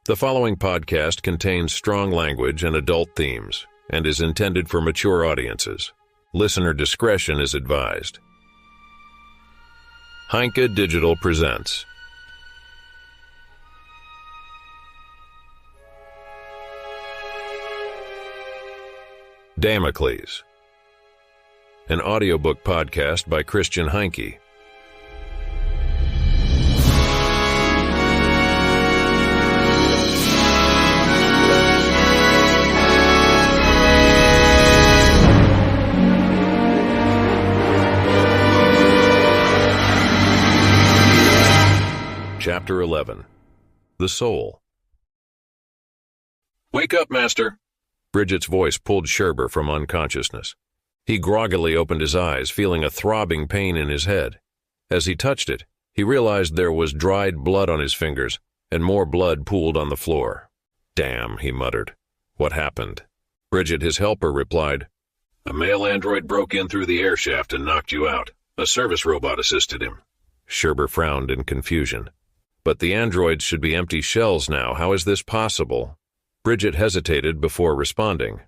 The following podcast contains strong language and adult themes and is intended for mature audiences. Listener discretion is advised. Heinke Digital presents Damocles, an audiobook podcast by Christian Heinke. Chapter 11. The Soul. "Wake up, Master!" Bridget's voice pulled Scherber from unconsciousness. He groggily opened his eyes, feeling a throbbing pain in his head. As he touched it, he realized there was dried blood on his fingers, and more blood pooled on the floor. "Damn," he muttered. "What happened?" Bridget, his helper, replied, "A male android broke in through the air shaft and knocked you out. A service robot assisted him." Scherber frowned in confusion. "But the androids should be empty shells now. How is this possible?" Bridget hesitated before responding.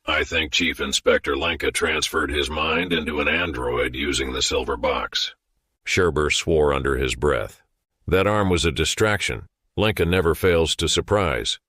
"I think Chief Inspector Lenke transferred his mind into an android using the silver box." Scherber swore under his breath. That arm was a distraction. Lenke never fails to surprise.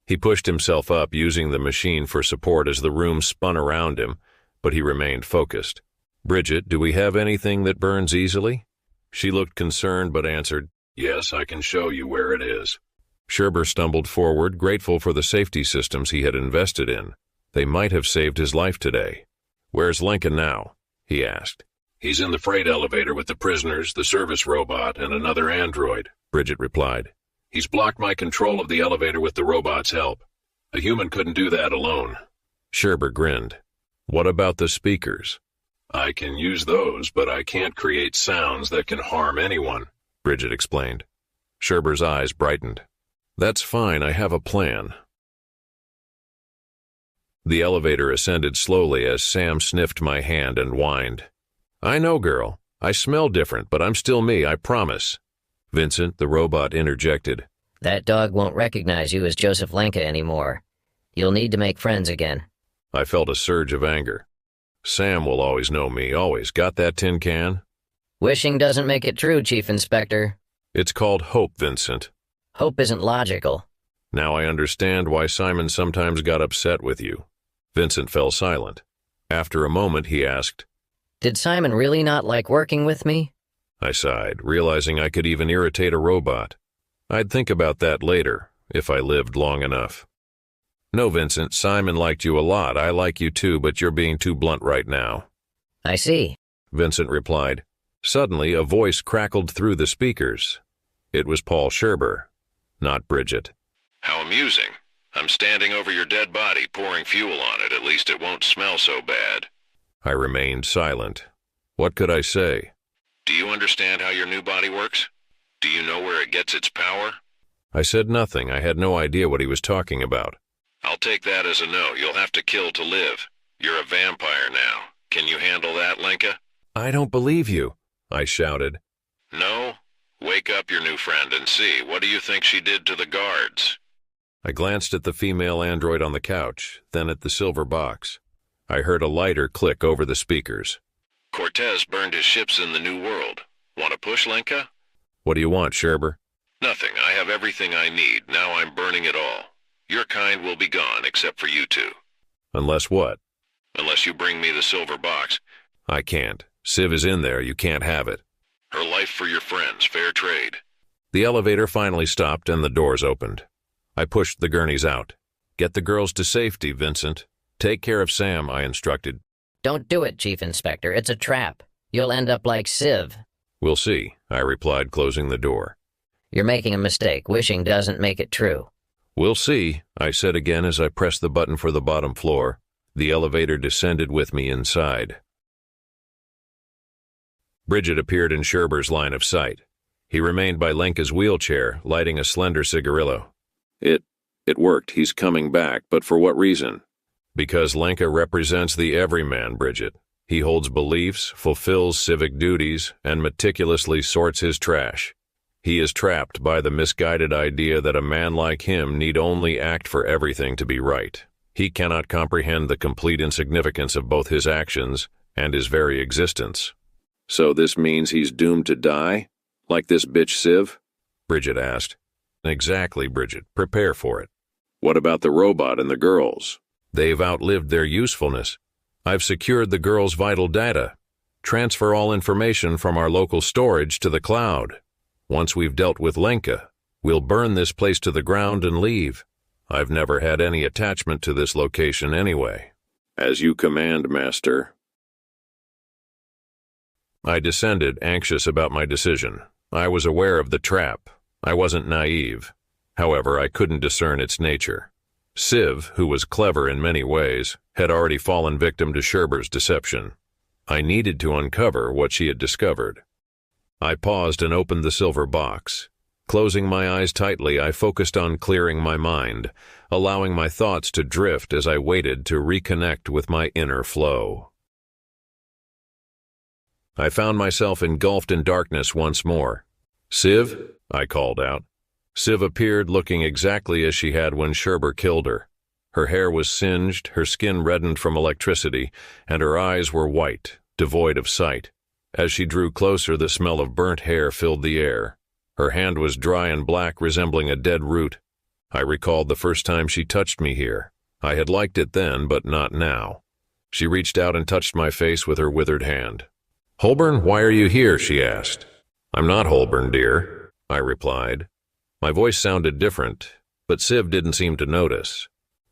He pushed himself up, using the machine for support as the room spun around him, but he remained focused. "Bridget, do we have anything that burns easily?" She looked concerned but answered, "Yes, I can show you where it is." Scherber stumbled forward, grateful for the safety systems he had invested in. They might have saved his life today. "Where's Lenke now?" he asked. "He's in the freight elevator with the prisoners, the service robot, and another android," Bridget replied. "He's blocked my control of the elevator with the robot's help. A human couldn't do that alone." Scherber grinned. "What about the speakers?" "I can use those, but I can't create sounds that can harm anyone," Bridget explained. Scherber's eyes brightened. "That's fine, I have a plan." The elevator ascended slowly as Sam sniffed my hand and whined. "I know, girl. I smell different, but I'm still me, I promise." Vincent, the robot, interjected. "That dog won't recognize you as Joseph Lenke anymore. You'll need to make friends again." I felt a surge of anger. "Sam will always know me, always. Got that tin can?" "Wishing doesn't make it true, Chief Inspector." "It's called hope, Vincent." "Hope isn't logical." "Now I understand why Simon sometimes got upset with you." Vincent fell silent. After a moment, he asked, "Did Simon really not like working with me?" I sighed, realizing I could even irritate a robot. I'd think about that later, if I lived long enough. "No, Vincent, Simon liked you a lot. I like you too, but you're being too blunt right now." "I see," Vincent replied. Suddenly, a voice crackled through the speakers. It was Paul Scherber, not Bridget. "How amusing. I'm standing over your dead body, pouring fuel on it. At least it won't smell so bad." I remained silent. What could I say? "Do you understand how your new body works? Do you know where it gets its power?" I said nothing. I had no idea what he was talking about. "I'll take that as a no. You'll have to kill to live. You're a vampire now. Can you handle that, Lenke?" "I don't believe you," I shouted. "No? Wake up your new friend and see. What do you think she did to the guards?" I glanced at the female android on the couch, then at the silver box. I heard a lighter click over the speakers. "Cortez burned his ships in the New World. Want to push, Lenke?" "What do you want, Scherber?" "Nothing. I have everything I need. Now I'm burning it all. Your kind will be gone, except for you two." "Unless what?" "Unless you bring me the silver box." "I can't. Civ is in there. You can't have it." "Her life for your friends. Fair trade." The elevator finally stopped and the doors opened. I pushed the gurneys out. "Get the girls to safety, Vincent. Take care of Sam," I instructed. "Don't do it, Chief Inspector. It's a trap. You'll end up like Civ." "We'll see," I replied, closing the door. "You're making a mistake. Wishing doesn't make it true." "We'll see," I said again as I pressed the button for the bottom floor. The elevator descended with me inside. Bridget appeared in Scherber's line of sight. He remained by Lenke's wheelchair, lighting a slender cigarillo. It worked. He's coming back, but for what reason?" "Because Lenke represents the everyman, Bridget. He holds beliefs, fulfills civic duties, and meticulously sorts his trash. He is trapped by the misguided idea that a man like him need only act for everything to be right. He cannot comprehend the complete insignificance of both his actions and his very existence. So this means he's doomed to die? Like this bitch Civ? Bridget asked. Exactly, Bridget. Prepare for it. What about the robot and the girls? They've outlived their usefulness. I've secured the girls' vital data. Transfer all information from our local storage to the cloud. Once we've dealt with Lenke, we'll burn this place to the ground and leave. I've never had any attachment to this location anyway. As you command, Master. I descended, anxious about my decision. I was aware of the trap. I wasn't naive. However, I couldn't discern its nature. Civ, who was clever in many ways, had already fallen victim to Scherber's deception. I needed to uncover what she had discovered. I paused and opened the silver box. Closing my eyes tightly, I focused on clearing my mind, allowing my thoughts to drift as I waited to reconnect with my inner flow. I found myself engulfed in darkness once more. "Civ?" I called out. Civ appeared looking exactly as she had when Scherber killed her. Her hair was singed, her skin reddened from electricity, and her eyes were white, devoid of sight. As she drew closer, the smell of burnt hair filled the air. Her hand was dry and black, resembling a dead root. I recalled the first time she touched me here. I had liked it then, but not now. She reached out and touched my face with her withered hand. "Holborn, why are you here?" she asked. "I'm not Holborn, dear," I replied. My voice sounded different, but Civ didn't seem to notice.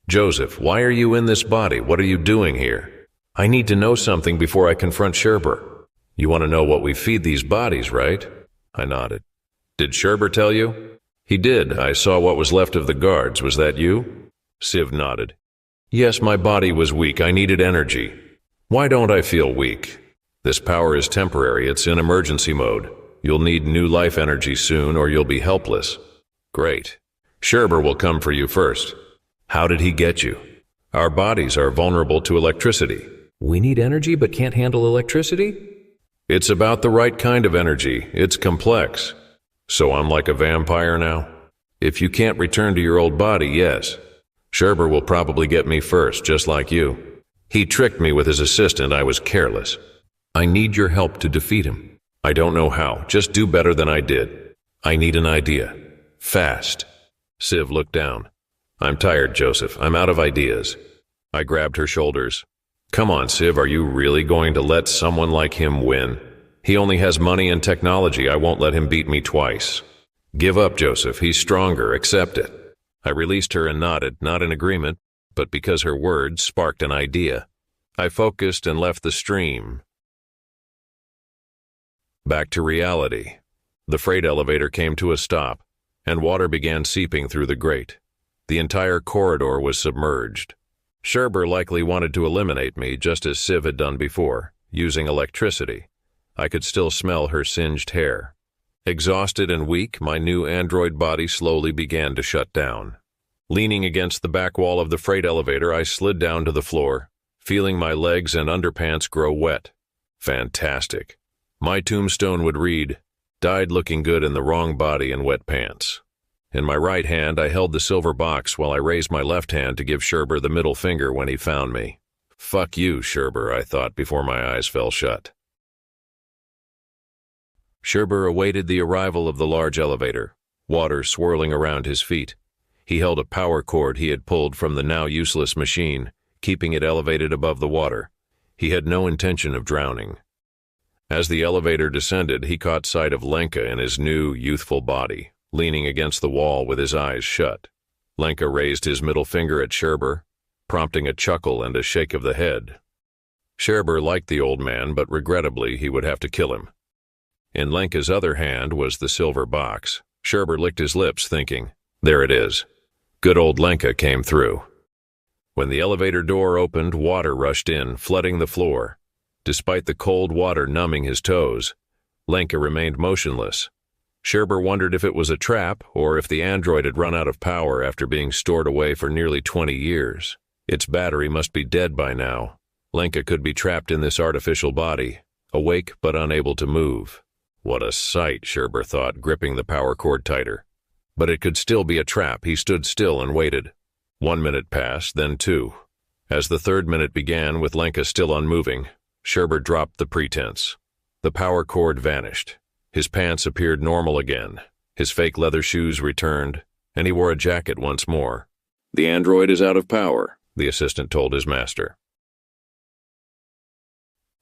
"Joseph, why are you in this body? What are you doing here?" "I need to know something before I confront Scherber." "You want to know what we feed these bodies, right?" I nodded. "Did Scherber tell you?" "He did. I saw what was left of the guards. Was that you?" Civ nodded. "Yes, my body was weak. I needed energy." "Why don't I feel weak?" "This power is temporary. It's in emergency mode. You'll need new life energy soon, or you'll be helpless." "Great. Scherber will come for you first." "How did he get you?" "Our bodies are vulnerable to electricity." "We need energy but can't handle electricity?" "It's about the right kind of energy. It's complex." "So I'm like a vampire now?" "If you can't return to your old body, yes. Scherber will probably get me first, just like you. He tricked me with his assistant. I was careless. I need your help to defeat him. I don't know how. Just do better than I did. I need an idea. Fast." Civ looked down. "I'm tired, Joseph. I'm out of ideas." I grabbed her shoulders. "Come on, Civ. Are you really going to let someone like him win? He only has money and technology. I won't let him beat me twice." "Give up, Joseph. He's stronger. Accept it." I released her and nodded, not in agreement, but because her words sparked an idea. I focused and left the stream. Back to reality. The freight elevator came to a stop, and water began seeping through the grate. The entire corridor was submerged. Scherber likely wanted to eliminate me, just as Civ had done before, using electricity. I could still smell her singed hair. Exhausted and weak, my new android body slowly began to shut down. Leaning against the back wall of the freight elevator, I slid down to the floor, feeling my legs and underpants grow wet. Fantastic. My tombstone would read, "Died looking good in the wrong body and wet pants." In my right hand, I held the silver box while I raised my left hand to give Scherber the middle finger when he found me. "Fuck you, Scherber," I thought before my eyes fell shut. Scherber awaited the arrival of the large elevator, water swirling around his feet. He held a power cord he had pulled from the now useless machine, keeping it elevated above the water. He had no intention of drowning. As the elevator descended, he caught sight of Lenke in his new, youthful body, leaning against the wall with his eyes shut. Lenke raised his middle finger at Scherber, prompting a chuckle and a shake of the head. Scherber liked the old man, but regrettably he would have to kill him. In Lenke's other hand was the silver box. Scherber licked his lips, thinking, "There it is." Good old Lenke came through. When the elevator door opened, water rushed in, flooding the floor. Despite the cold water numbing his toes, Lenke remained motionless. Scherber wondered if it was a trap or if the android had run out of power after being stored away for nearly 20 years. Its battery must be dead by now. Lenke could be trapped in this artificial body, awake but unable to move. What a sight, Scherber thought, gripping the power cord tighter. But it could still be a trap. He stood still and waited. 1 minute passed, then 2. As the 3rd minute began, with Lenke still unmoving, Scherber dropped the pretense. The power cord vanished. His pants appeared normal again. His fake leather shoes returned, and he wore a jacket once more. "The android is out of power," the assistant told his master.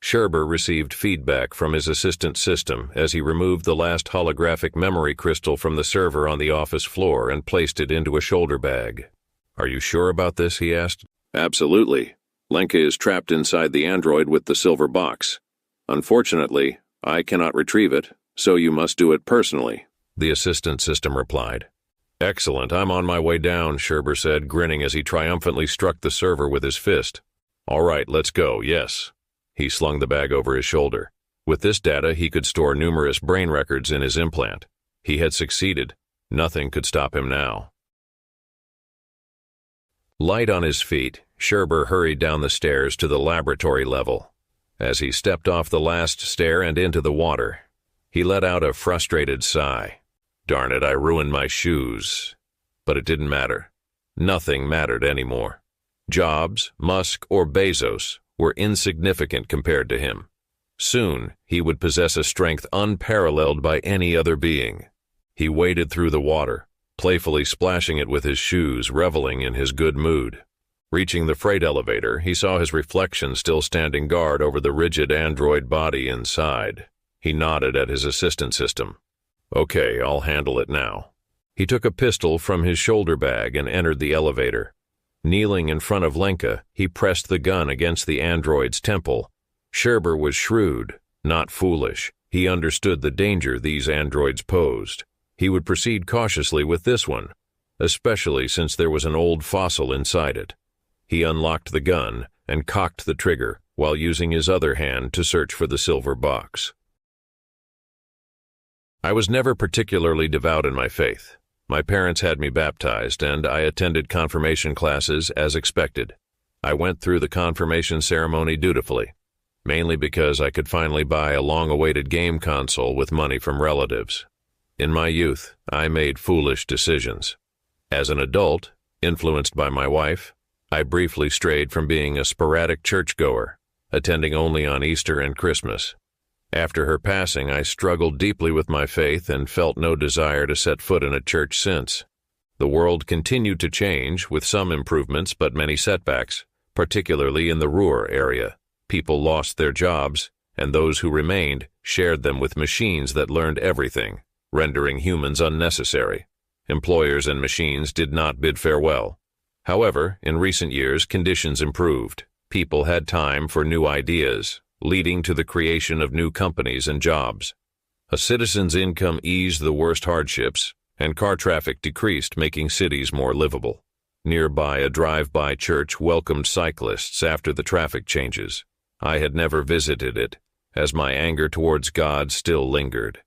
Scherber received feedback from his assistant's system as he removed the last holographic memory crystal from the server on the office floor and placed it into a shoulder bag. "Are you sure about this?" he asked. "Absolutely. Lenke is trapped inside the android with the silver box. Unfortunately, I cannot retrieve it, so you must do it personally," the assistant system replied. "Excellent. I'm on my way down," Scherber said, grinning as he triumphantly struck the server with his fist. "All right, let's go, yes." He slung the bag over his shoulder. With this data, he could store numerous brain records in his implant. He had succeeded. Nothing could stop him now. Light on his feet, Scherber hurried down the stairs to the laboratory level. As he stepped off the last stair and into the water, he let out a frustrated sigh. "Darn it, I ruined my shoes." But it didn't matter. Nothing mattered anymore. Jobs, Musk, or Bezos were insignificant compared to him. Soon, he would possess a strength unparalleled by any other being. He waded through the water, playfully splashing it with his shoes, reveling in his good mood. Reaching the freight elevator, he saw his reflection still standing guard over the rigid android body inside. He nodded at his assistant system. "Okay, I'll handle it now." He took a pistol from his shoulder bag and entered the elevator. Kneeling in front of Lenke, he pressed the gun against the android's temple. Scherber was shrewd, not foolish. He understood the danger these androids posed. He would proceed cautiously with this one, especially since there was an old fossil inside it. He unlocked the gun and cocked the trigger while using his other hand to search for the silver box. I was never particularly devout in my faith. My parents had me baptized, and I attended confirmation classes as expected. I went through the confirmation ceremony dutifully, mainly because I could finally buy a long-awaited game console with money from relatives. In my youth, I made foolish decisions. As an adult, influenced by my wife, I briefly strayed from being a sporadic churchgoer, attending only on Easter and Christmas. After her passing, I struggled deeply with my faith and felt no desire to set foot in a church since. The world continued to change, with some improvements but many setbacks, particularly in the Ruhr area. People lost their jobs, and those who remained shared them with machines that learned everything, rendering humans unnecessary. Employers and machines did not bid farewell. However, in recent years, conditions improved. People had time for new ideas, leading to the creation of new companies and jobs. A citizen's income eased the worst hardships, and car traffic decreased, making cities more livable. Nearby, a drive-by church welcomed cyclists after the traffic changes. I had never visited it, as my anger towards God still lingered.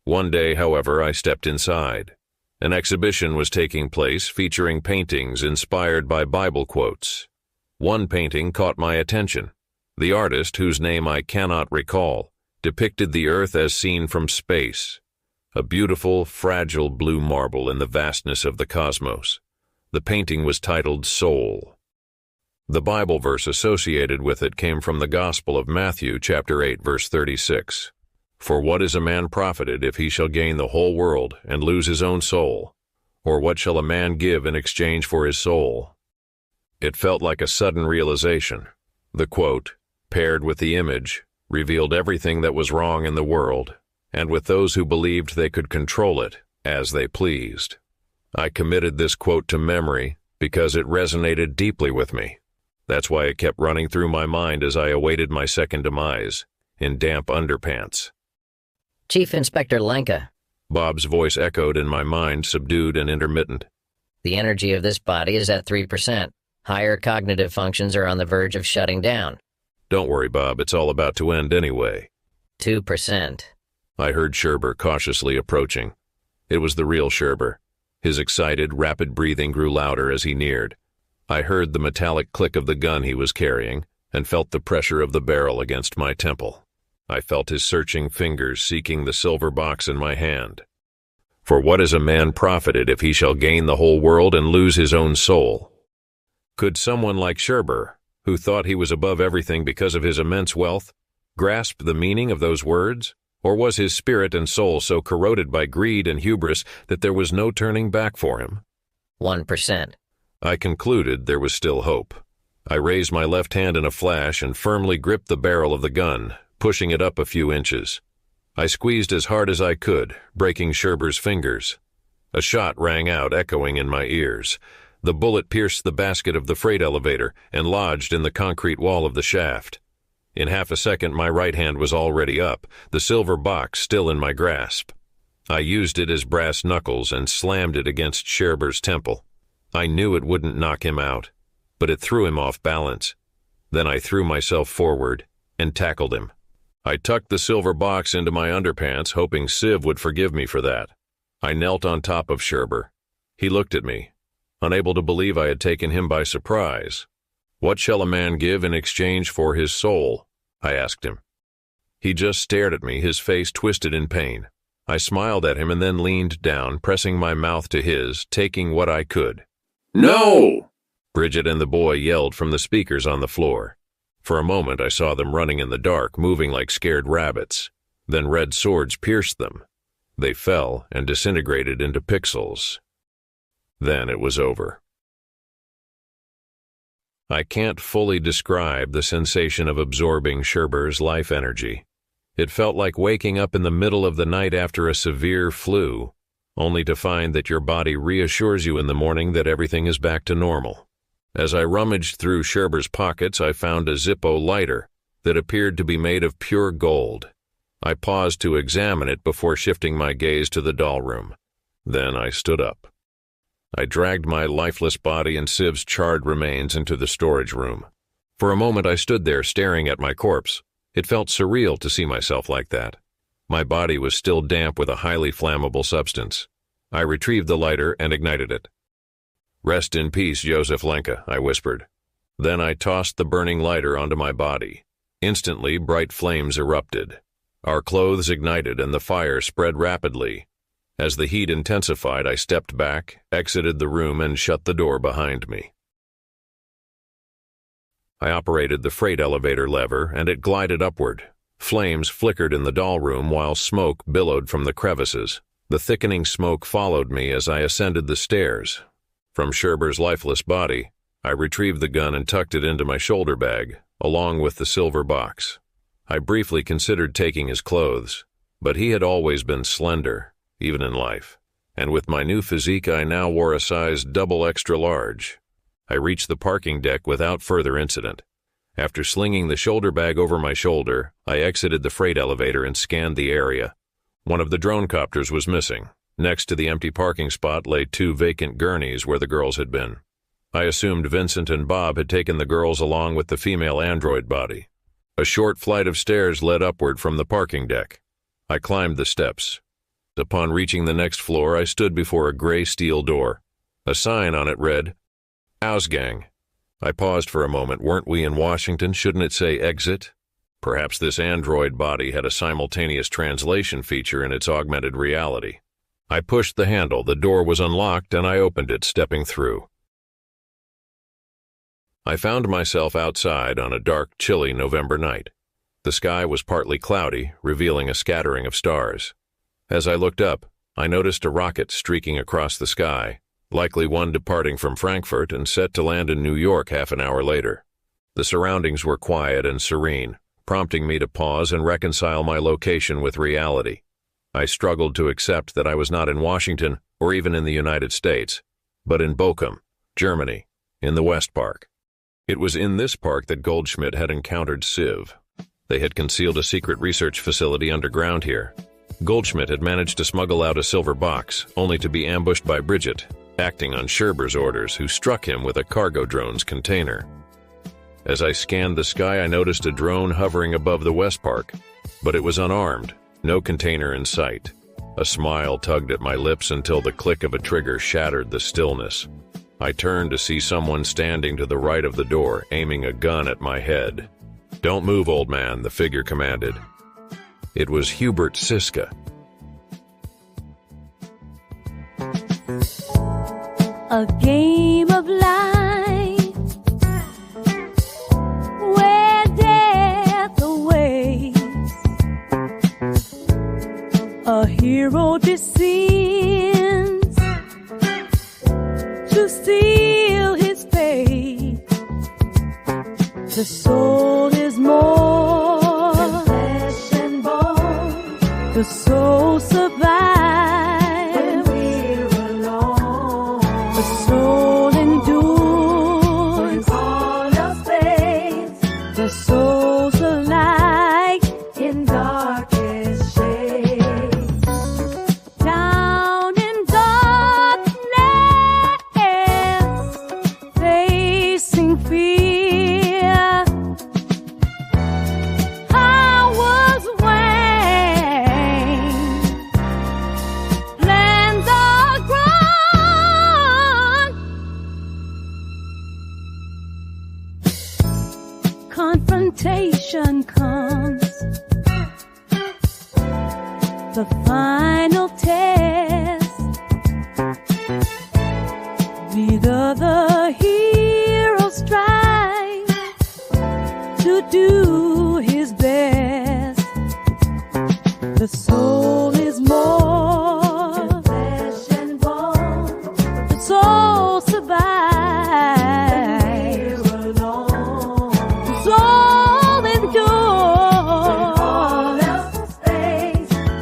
One day, however, I stepped inside. An exhibition was taking place featuring paintings inspired by Bible quotes. One painting caught my attention. The artist, whose name I cannot recall, depicted the Earth as seen from space, a beautiful, fragile blue marble in the vastness of the cosmos. The painting was titled Soul. The Bible verse associated with it came from the Gospel of Matthew, chapter 8, verse 36. "For what is a man profited if he shall gain the whole world and lose his own soul? Or what shall a man give in exchange for his soul?" It felt like a sudden realization. The quote, paired with the image, revealed everything that was wrong in the world, and with those who believed they could control it as they pleased. I committed this quote to memory because it resonated deeply with me. That's why it kept running through my mind as I awaited my second demise, in damp underpants. Chief Inspector Lenke. Bob's voice echoed in my mind, subdued and intermittent. The energy of this body is at 3%. Higher cognitive functions are on the verge of shutting down. Don't worry, Bob, it's all about to end anyway. 2%. I heard Scherber cautiously approaching. It was the real Scherber. His excited, rapid breathing grew louder as he neared. I heard the metallic click of the gun he was carrying and felt the pressure of the barrel against my temple. I felt his searching fingers seeking the silver box in my hand. For what is a man profited if he shall gain the whole world and lose his own soul? Could someone like Scherber, who thought he was above everything because of his immense wealth, grasp the meaning of those words? Or was his spirit and soul so corroded by greed and hubris that there was no turning back for him? 1%. I concluded there was still hope. I raised my left hand in a flash and firmly gripped the barrel of the gun, pushing it up a few inches. I squeezed as hard as I could, breaking Scherber's fingers. A shot rang out, echoing in my ears. The bullet pierced the basket of the freight elevator and lodged in the concrete wall of the shaft. In half a second, my right hand was already up, the silver box still in my grasp. I used it as brass knuckles and slammed it against Scherber's temple. I knew it wouldn't knock him out, but it threw him off balance. Then I threw myself forward and tackled him. I tucked the silver box into my underpants, hoping Siv would forgive me for that. I knelt on top of Scherber. He looked at me, unable to believe I had taken him by surprise. "What shall a man give in exchange for his soul?" I asked him. He just stared at me, his face twisted in pain. I smiled at him and then leaned down, pressing my mouth to his, taking what I could. "No!" Bridget and the boy yelled from the speakers on the floor. For a moment I saw them running in the dark, moving like scared rabbits. Then red swords pierced them. They fell and disintegrated into pixels. Then it was over. I can't fully describe the sensation of absorbing Scherber's life energy. It felt like waking up in the middle of the night after a severe flu, only to find that your body reassures you in the morning that everything is back to normal. As I rummaged through Scherber's pockets, I found a Zippo lighter that appeared to be made of pure gold. I paused to examine it before shifting my gaze to the doll room. Then I stood up. I dragged my lifeless body and Siv's charred remains into the storage room. For a moment I stood there staring at my corpse. It felt surreal to see myself like that. My body was still damp with a highly flammable substance. I retrieved the lighter and ignited it. "Rest in peace, Joseph Lenke," I whispered. Then I tossed the burning lighter onto my body. Instantly, bright flames erupted. Our clothes ignited and the fire spread rapidly. As the heat intensified, I stepped back, exited the room, and shut the door behind me. I operated the freight elevator lever, and it glided upward. Flames flickered in the doll room while smoke billowed from the crevices. The thickening smoke followed me as I ascended the stairs. From Scherber's lifeless body, I retrieved the gun and tucked it into my shoulder bag, along with the silver box. I briefly considered taking his clothes, but he had always been slender, even in life, and with my new physique I now wore a size double extra large. I reached the parking deck without further incident. After slinging the shoulder bag over my shoulder, I exited the freight elevator and scanned the area. One of the drone copters was missing. Next to the empty parking spot lay 2 vacant gurneys where the girls had been. I assumed Vincent and Bob had taken the girls along with the female android body. A short flight of stairs led upward from the parking deck. I climbed the steps. Upon reaching the next floor, I stood before a gray steel door. A sign on it read, "Ausgang." I paused for a moment. Weren't we in Washington? Shouldn't it say exit? Perhaps this android body had a simultaneous translation feature in its augmented reality. I pushed the handle, the door was unlocked, and I opened it, stepping through. I found myself outside on a dark, chilly November night. The sky was partly cloudy, revealing a scattering of stars. As I looked up, I noticed a rocket streaking across the sky, likely one departing from Frankfurt and set to land in New York half an hour later. The surroundings were quiet and serene, prompting me to pause and reconcile my location with reality. I struggled to accept that I was not in Washington or even in the United States, but in Bochum, Germany, in the West Park. It was in this park that Goldschmidt had encountered Siv. They had concealed a secret research facility underground here. Goldschmidt had managed to smuggle out a silver box, only to be ambushed by Bridget, acting on Scherber's orders, who struck him with a cargo drone's container. As I scanned the sky, I noticed a drone hovering above the West Park, but it was unarmed, no container in sight. A smile tugged at my lips until the click of a trigger shattered the stillness. I turned to see someone standing to the right of the door, aiming a gun at my head. "Don't move, old man," the figure commanded. It was Hubert Siska. A game of life where death awaits. A hero descends to seal his fate. The soul is more than flesh and bone. The soul survives. The soul endures all else fades. The soul's a light in darkest shades. Down in darkness, facing fear, I was Wayne. Lands are gone. Confrontation comes, the final test. Neither the hero strives to do his best. The soul is more than flesh and bone. The soul survives. The soul endures.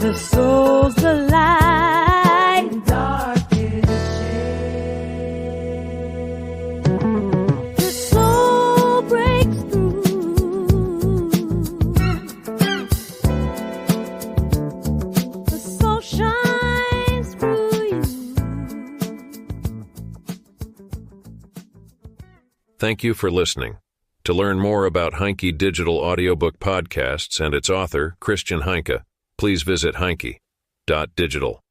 The soul's the light in darkest shade. The soul breaks through. The soul shines through you. Thank you for listening. To learn more about Heinke Digital Audiobook Podcasts and its author, Christian Heinke, please visit heinke.digital.